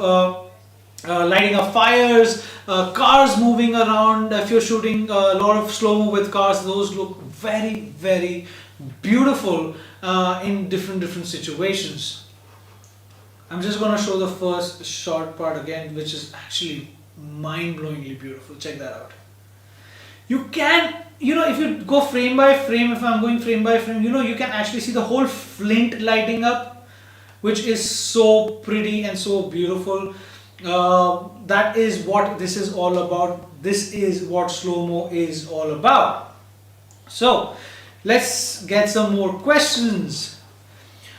lighting up fires, cars moving around. If you're shooting a lot of slow-mo with cars, those look very beautiful in different situations. I'm just gonna show the first shot part again, which is actually mind-blowingly beautiful. Check that out. You can, if you go frame by frame, if I'm going frame by frame, you can actually see the whole flint lighting up, which is so pretty and so beautiful. That is what this is all about. This is what slow-mo is all about. So let's get some more questions.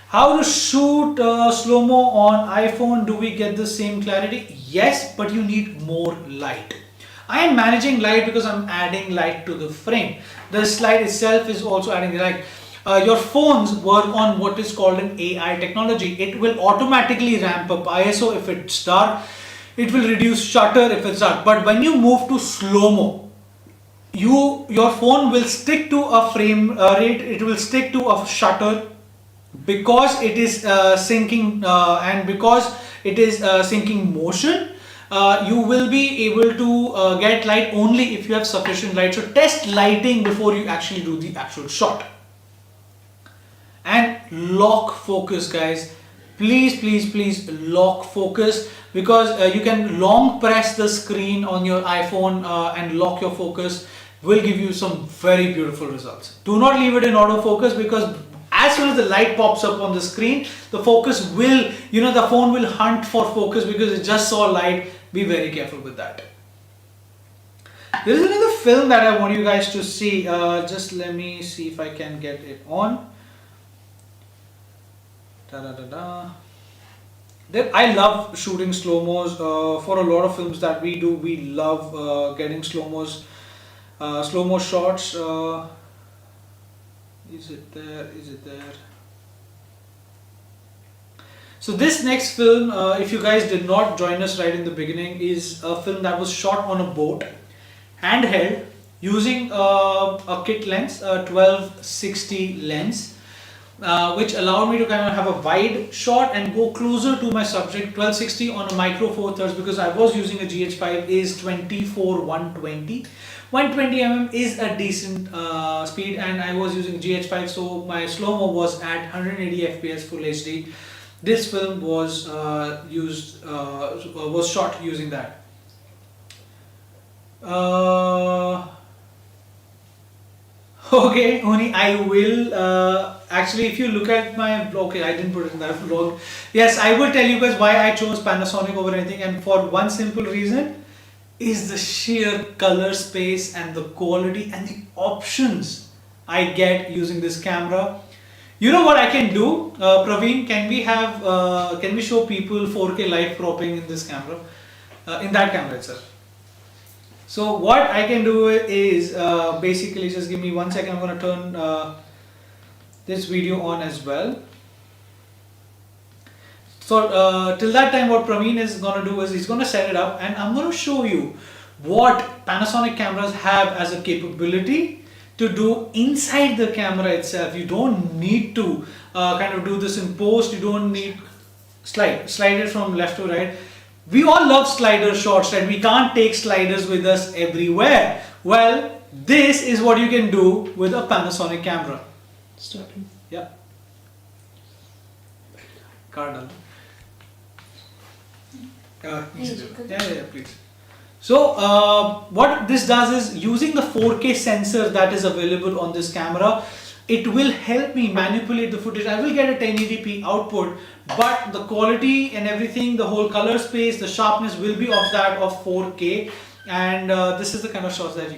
How to shoot slow-mo on iPhone? Do we get the same clarity? Yes, but you need more light. I am managing light because I'm adding light to the frame. The slide itself is also adding light. Your phones work on what is called an AI technology. It will automatically ramp up ISO if it's dark. It will reduce shutter if it's dark. But when you move to slow-mo, your phone will stick to a frame rate. It will stick to a shutter because it is syncing and because it is syncing motion. You will be able to get light only if you have sufficient light. So test lighting before you actually do the actual shot. And lock focus, guys. Please lock focus, because you can long press the screen on your iPhone and lock your focus. Will give you some very beautiful results. Do not leave it in autofocus, because as soon as the light pops up on the screen, the focus will, the phone will hunt for focus because it just saw light. Be very careful with that. There is another film that I want you guys to see. Just let me see if I can get it on. I love shooting slow-mos. For a lot of films that we do, we love getting slow-mos, slow-mo shots. Is it there? Is it there? So this next film, if you guys did not join us right in the beginning, is a film that was shot on a boat, handheld, using a kit lens, a 1260 lens, which allowed me to kind of have a wide shot and go closer to my subject. 1260 on a micro four thirds, because I was using a GH5, is 24-120. 120 mm is a decent speed, and I was using GH5, so my slow-mo was at 180 fps full HD. this film was was shot using that. Okay, only I will actually, if you look at my blog, okay, I didn't put it in that vlog. Yes, I will tell you guys why I chose Panasonic over anything, and for one simple reason is the sheer color space and the quality and the options I get using this camera. You know what I can do, Praveen? Can we show people 4K live cropping in this camera, in that camera itself? So what I can do is basically, just give me 1 second. I'm going to turn this video on as well. So till that time, what Praveen is going to do is he's going to set it up, and I'm going to show you what Panasonic cameras have as a capability to do inside the camera itself. You don't need to kind of do this in post. You don't need slide it from left to right. We all love slider shots, right? We can't take sliders with us everywhere. Well, this is what you can do with a Panasonic camera. Starting. Yeah. Cardinal. Yeah, please. So, what this does is, using the 4K sensor that is available on this camera, it will help me manipulate the footage. I will get a 1080p output, but the quality and everything, the whole color space, the sharpness will be of that of 4K, and this is the kind of shots that you.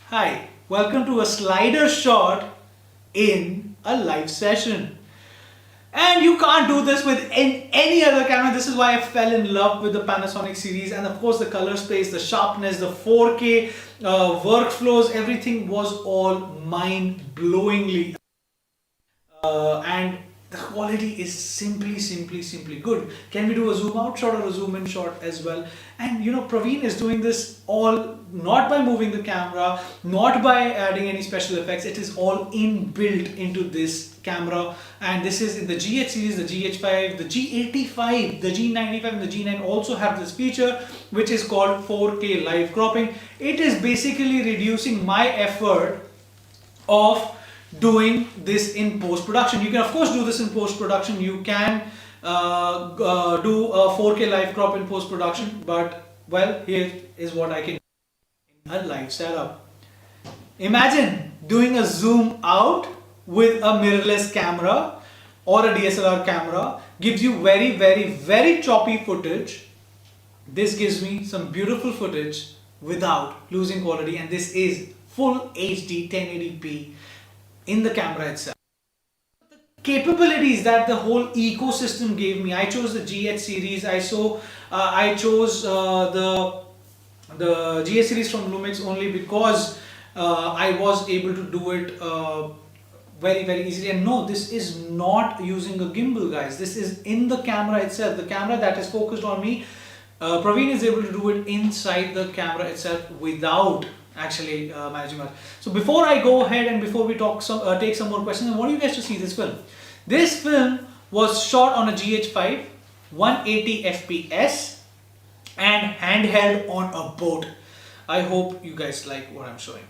Hi, welcome to a slider shot in a live session. And you can't do this with any other camera. This is why I fell in love with the Panasonic series, and of course the color space, the sharpness, the 4K workflows, everything was all mind-blowingly. And the quality is simply good. Can we do a zoom out shot or a zoom in shot as well? And you know, Praveen is doing this all not by moving the camera, not by adding any special effects. It is all inbuilt into this camera, and this is in the GH series, the GH5, the G85, the G95 and the G9 also have this feature, which is called 4K live cropping. It is basically reducing my effort of doing this in post-production. You can of course do this in post-production. You can do a 4K live crop in post-production, but well, here is what I can do in a live setup. Imagine doing a zoom out with a mirrorless camera or a DSLR camera. Gives you very choppy footage. This gives me some beautiful footage without losing quality, and this is full HD 1080p in the camera itself. The capabilities that the whole ecosystem gave me. I chose the GH series. I chose the GH series from Lumix only because I was able to do it very easily. And no, this is not using a gimbal, guys. This is in the camera itself. The camera that is focused on me, Praveen is able to do it inside the camera itself without actually managing that. So before I go ahead and before we take some more questions, I want you guys to see this film. This film was shot on a GH5, 180 FPS, and handheld on a boat. I hope you guys like what I'm showing.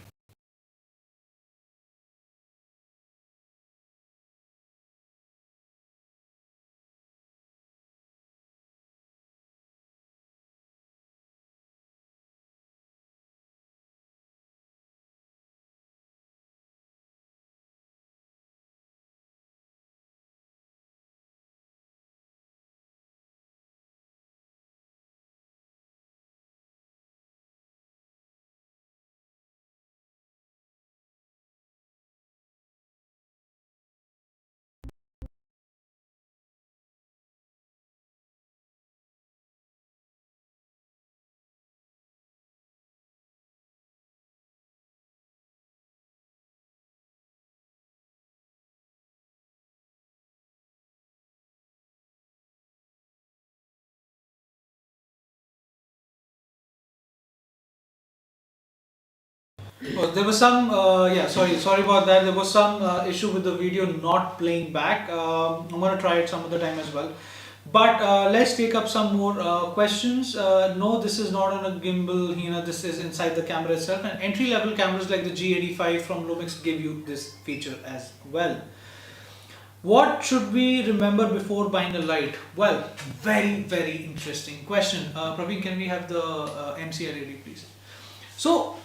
Oh, there was some, sorry about that. There was some issue with the video not playing back. I'm going to try it some other time as well. But let's take up some more questions. No, this is not on a gimbal, this is inside the camera itself. And entry-level cameras like the G85 from Lumix give you this feature as well. What should we remember before buying a light? Well, very interesting question. Praveen, can we have the MC LED, please? So,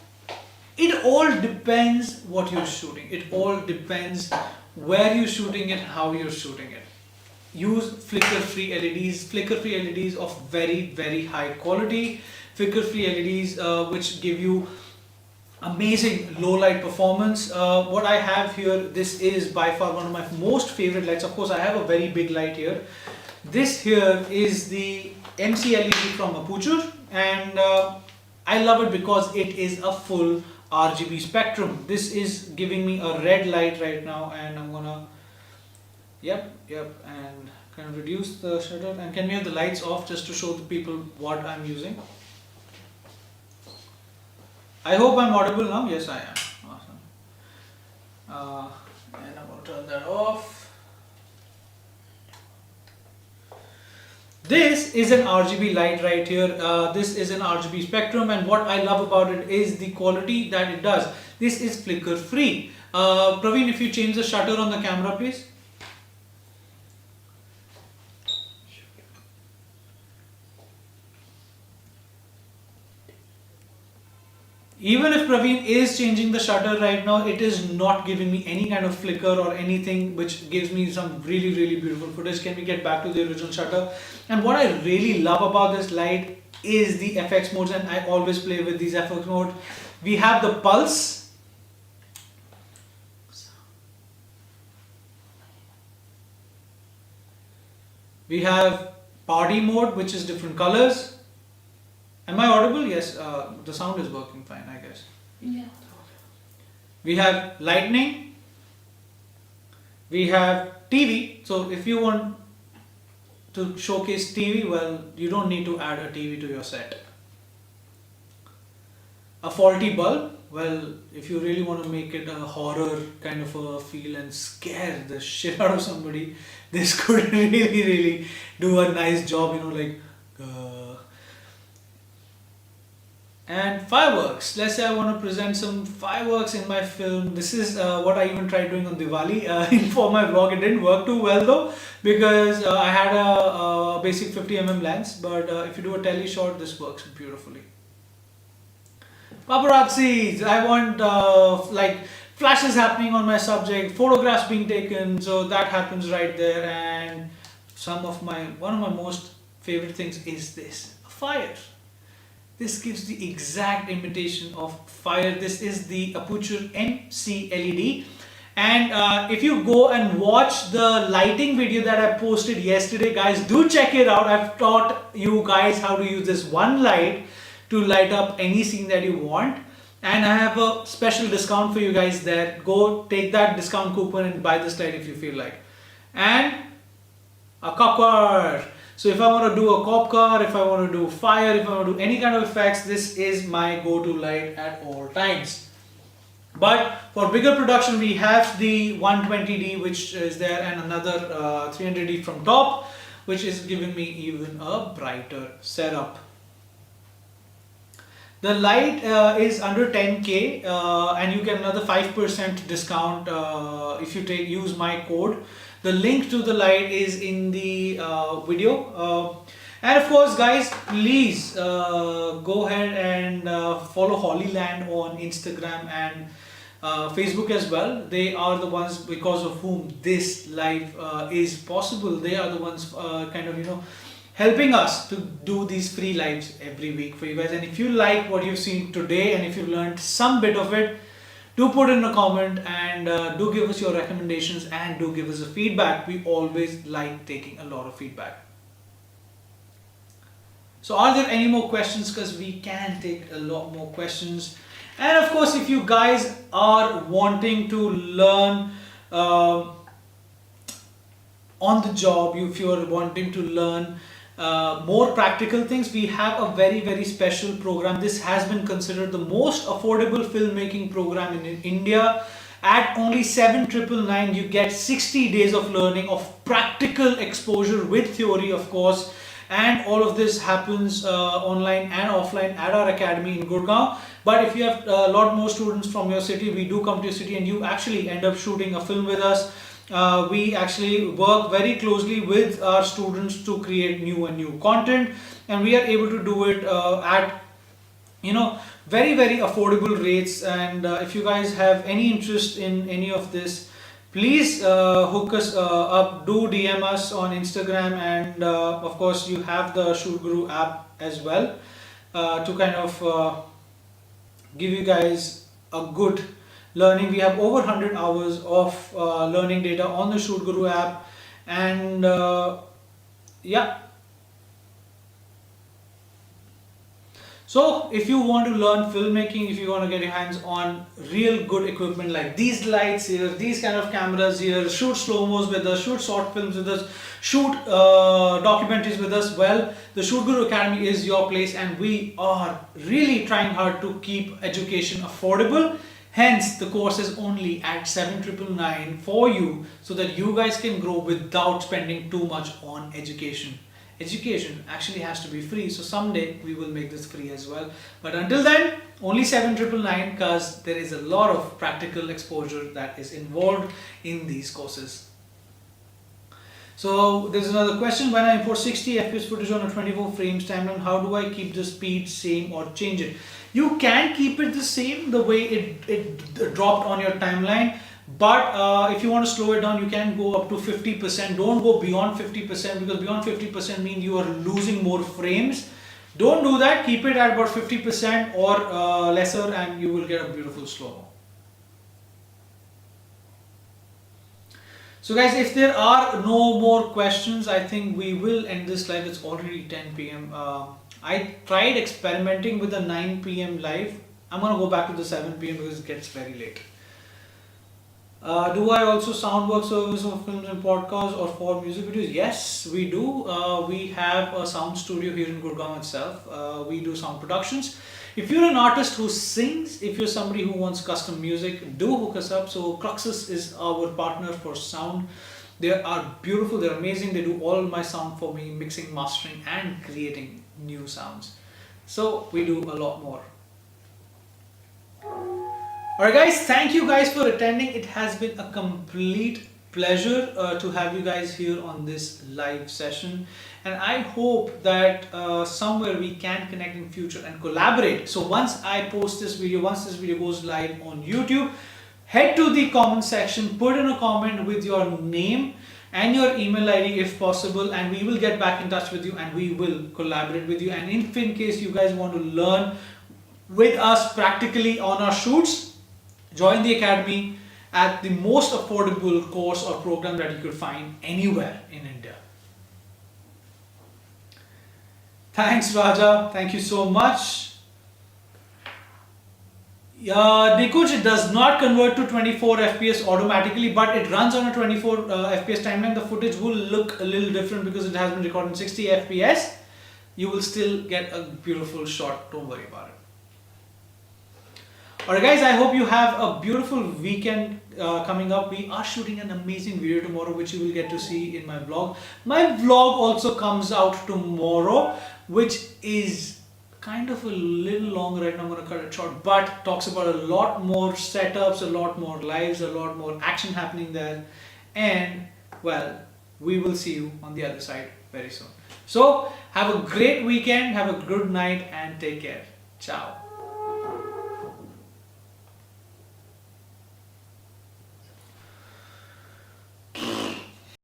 it all depends what you're shooting. It all depends where you're shooting it, how you're shooting it. Use flicker-free LEDs. Flicker-free LEDs of very high quality. Flicker-free LEDs which give you amazing low light performance. What I have here, this is by far one of my most favorite lights. Of course, I have a very big light here. This here is the MC LED from Aputure, and I love it because it is a full RGB spectrum. This is giving me a red light right now, and I'm gonna, yep, and can reduce the shutter. And can we have the lights off just to show the people what I'm using? I hope I'm audible now. Yes, I am. Awesome. And I'm going to turn that off. This is an RGB light right here. This is an RGB spectrum, and what I love about it is the quality that it does. This is flicker free. Praveen, if you change the shutter on the camera, please. Even if Praveen is changing the shutter right now, it is not giving me any kind of flicker or anything which gives me some really beautiful footage. Can we get back to the original shutter? And what I really love about this light is the FX modes, and I always play with these FX modes. We have the pulse. We have party mode, which is different colors. Am I audible? Yes, the sound is working fine, I guess. Yeah. We have lightning. We have TV. So if you want to showcase TV, well, you don't need to add a TV to your set. A faulty bulb. Well, if you really want to make it a horror kind of a feel and scare the shit out of somebody, this could really do a nice job, like and fireworks. Let's say I want to present some fireworks in my film. This is what I even tried doing on Diwali for my vlog. It didn't work too well though, because I had a basic 50mm lens, but if you do a tele shot, this works beautifully. Paparazzi. I want like flashes happening on my subject, photographs being taken, so that happens right there. And one of my most favorite things is this, a fire. This gives the exact imitation of fire. This is the Aputure MC LED. And if you go and watch the lighting video that I posted yesterday, guys, do check it out. I've taught you guys how to use this one light to light up any scene that you want. And I have a special discount for you guys there. Go take that discount coupon and buy this light if you feel like. And a cop car. So if I want to do a cop car, if I want to do fire, if I want to do any kind of effects, this is my go-to light at all times. But for bigger production, we have the 120D, which is there, and another 300D from top, which is giving me even a brighter setup. The light is under 10K and you get another 5% discount if you use my code. The link to the light is in the video. And of course, guys, please go ahead and follow Hollyland on Instagram and Facebook as well. They are the ones because of whom this live is possible. They are the ones kind of, helping us to do these free lives every week for you guys. And if you like what you've seen today and if you've learned some bit of it, do put in a comment and do give us your recommendations and do give us a feedback. We always like taking a lot of feedback. So are there any more questions? Because we can take a lot more questions. And of course, if you guys are wanting to learn on the job, if you are wanting to learn more practical things, we have a very special program. This has been considered the most affordable filmmaking program in India. At only 7,999, you get 60 days of learning, of practical exposure with theory, of course. And all of this happens online and offline at our academy in Gurgaon. But if you have a lot more students from your city, we do come to your city and you actually end up shooting a film with us. We actually work very closely with our students to create new and new content, and we are able to do it at very affordable rates. And if you guys have any interest in any of this, please hook us up, do DM us on Instagram, and of course you have the Shoot Guru app as well to kind of give you guys a good learning. We have over 100 hours of learning data on the Shoot Guru app, and yeah. So if you want to learn filmmaking, if you want to get your hands on real good equipment like these lights here, these kind of cameras here, shoot slow-mos with us, shoot short films with us, shoot documentaries with us, well, the Shoot Guru Academy is your place, and we are really trying hard to keep education affordable. Hence, the course is only at 7,999 for you, so that you guys can grow without spending too much on education. Education actually has to be free, so someday we will make this free as well. But until then, only 7,999, because there is a lot of practical exposure that is involved in these courses. So there's another question: when I import 60 FPS footage on a 24 frames timeline, how do I keep the speed same or change it? You can keep it the same the way it dropped on your timeline, but if you want to slow it down, you can go up to 50%. Don't go beyond 50%, because beyond 50% means you are losing more frames. Don't do that. Keep it at about 50% or lesser, and you will get a beautiful slow-mo. So guys, if there are no more questions, I think we will end this live. It's already 10 p.m. I tried experimenting with the 9 p.m. live. I'm going to go back to the 7 p.m. because it gets very late. Do I also sound work service for films and podcasts or for music videos? Yes, we do. We have a sound studio here in Gurgaon itself. We do sound productions. If you're an artist who sings, if you're somebody who wants custom music, do hook us up. So Cruxus is our partner for sound. They are beautiful, they're amazing. They do all my sound for me, mixing, mastering, and creating new sounds. So we do a lot more. Alright guys, thank you guys for attending. It has been a complete pleasure to have you guys here on this live session, and I hope that somewhere we can connect in future and collaborate. So once I post this video, once this video goes live on YouTube, head to the comment section, put in a comment with your name and your email ID if possible, and we will get back in touch with you and we will collaborate with you. And if in case you guys want to learn with us practically on our shoots, join the academy at the most affordable course or program that you could find anywhere in India. Thanks Raja, thank you so much. Nikuj, it does not convert to 24 FPS automatically, but it runs on a 24 FPS timeline. The footage will look a little different because it has been recorded in 60 FPS. You will still get a beautiful shot, don't worry about it. Alright guys, I hope you have a beautiful weekend coming up. We are shooting an amazing video tomorrow, which you will get to see in my vlog. My vlog also comes out tomorrow, which is kind of a little long right now. I'm going to cut it short, but talks about a lot more setups, a lot more lives, a lot more action happening there. And well, we will see you on the other side very soon. So have a great weekend, have a good night, and take care. Ciao.